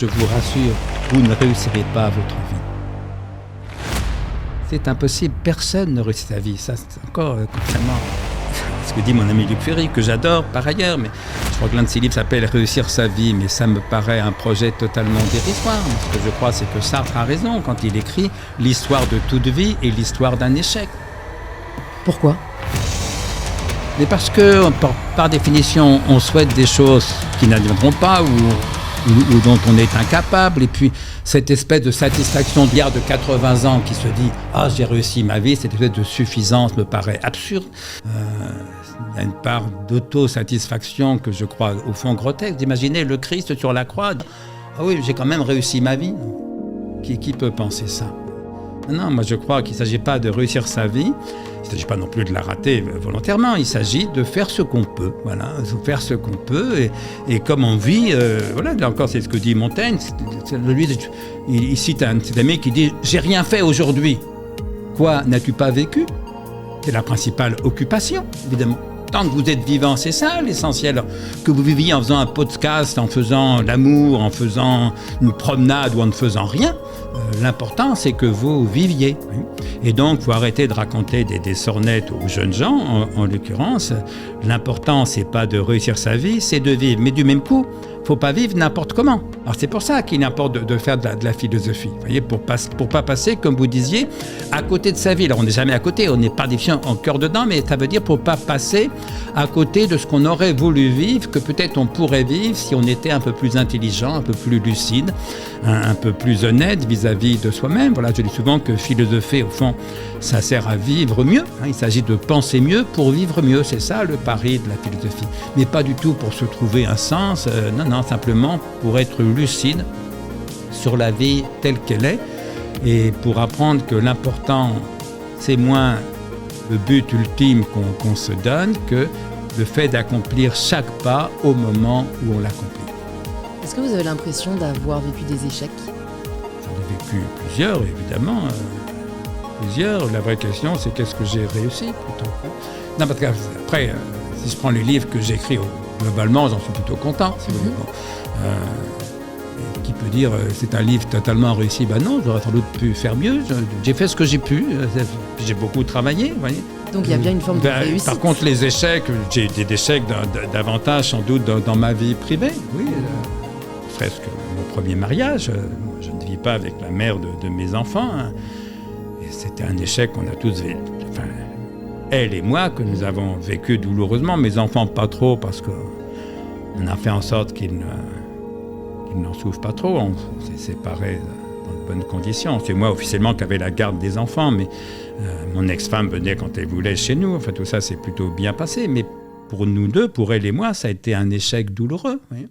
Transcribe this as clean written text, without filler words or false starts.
Je vous rassure, vous ne réussirez pas votre vie. C'est impossible, personne ne réussit sa vie. Ça, c'est encore contrairement à ce que dit mon ami Luc Ferry, que j'adore par ailleurs, mais je crois que l'un de ses livres s'appelle « Réussir sa vie », mais ça me paraît un projet totalement dérisoire. Ce que je crois, c'est que Sartre a raison quand il écrit « L'histoire de toute vie est l'histoire d'un échec ». Pourquoi ? Mais parce que, par définition, on souhaite des choses qui n'adviendront pas ou dont on est incapable. Et puis, cette espèce de satisfaction d'il y a de 80 ans qui se dit « Ah, j'ai réussi ma vie », cette espèce de suffisance me paraît absurde. Il y a une part d'autosatisfaction que je crois au fond grotesque. D'imaginer le Christ sur la croix. « Ah oui, j'ai quand même réussi ma vie ». Qui peut penser ça ? Non, moi je crois qu'il ne s'agit pas de réussir sa vie, il ne s'agit pas non plus de la rater volontairement, il s'agit de faire ce qu'on peut, voilà, faire ce qu'on peut, et comme on vit, voilà, là encore c'est ce que dit Montaigne, il cite un de ses amis qui dit « J'ai rien fait aujourd'hui ». Quoi, n'as-tu pas vécu ? C'est la principale occupation, évidemment. Tant que vous êtes vivant, c'est ça l'essentiel. Que vous viviez en faisant un podcast, en faisant l'amour, en faisant une promenade ou en ne faisant rien, l'important c'est que vous viviez. Et donc, il faut arrêter de raconter des sornettes aux jeunes gens, en l'occurrence. L'important, c'est pas de réussir sa vie, c'est de vivre. Mais du même coup, faut pas vivre n'importe comment. Alors c'est pour ça qu'il importe de faire de la philosophie. Vous voyez, pour pas passer, comme vous disiez, à côté de sa vie. Alors on n'est jamais à côté, on n'est par définition en cœur dedans, mais ça veut dire pour pas passer à côté de ce qu'on aurait voulu vivre, que peut-être on pourrait vivre si on était un peu plus intelligent, un peu plus lucide, un peu plus honnête vis-à-vis de soi-même. Voilà, je dis souvent que philosopher, au fond, ça sert à vivre mieux. Il s'agit de penser mieux pour vivre mieux. C'est ça le pari de la philosophie. Mais pas du tout pour se trouver un sens. Non, simplement pour être lucide sur la vie telle qu'elle est et pour apprendre que l'important, c'est moins le but ultime qu'on se donne que le fait d'accomplir chaque pas au moment où on l'accomplit. Est-ce que vous avez l'impression d'avoir vécu des échecs ? J'en ai vécu plusieurs, évidemment. Plusieurs. La vraie question, c'est qu'est-ce que j'ai réussi, plutôt. Non, parce qu'après, si je prends les livres que j'écris, globalement, j'en suis plutôt content, si vous voulez. Bon. Qui peut dire c'est un livre totalement réussi ? Ben non, j'aurais sans doute pu faire mieux. J'ai fait ce que j'ai pu. J'ai beaucoup travaillé, vous voyez. Donc il y a bien une forme de réussite. Par contre, les échecs, j'ai des échecs davantage sans doute dans ma vie privée. Oui, presque mon premier mariage. Je ne vis pas avec la mère de mes enfants. Et c'était un échec qu'on a tous vécu. Enfin, elle et moi, que nous avons vécu douloureusement. Mes enfants, pas trop, parce qu'on a fait en sorte qu'ils n'en souffrent pas trop. On s'est séparés dans de bonnes conditions. C'est moi, officiellement, qui avais la garde des enfants, mais mon ex-femme venait quand elle voulait chez nous. Enfin, tout ça s'est plutôt bien passé. Mais pour nous deux, pour elle et moi, ça a été un échec douloureux. Oui.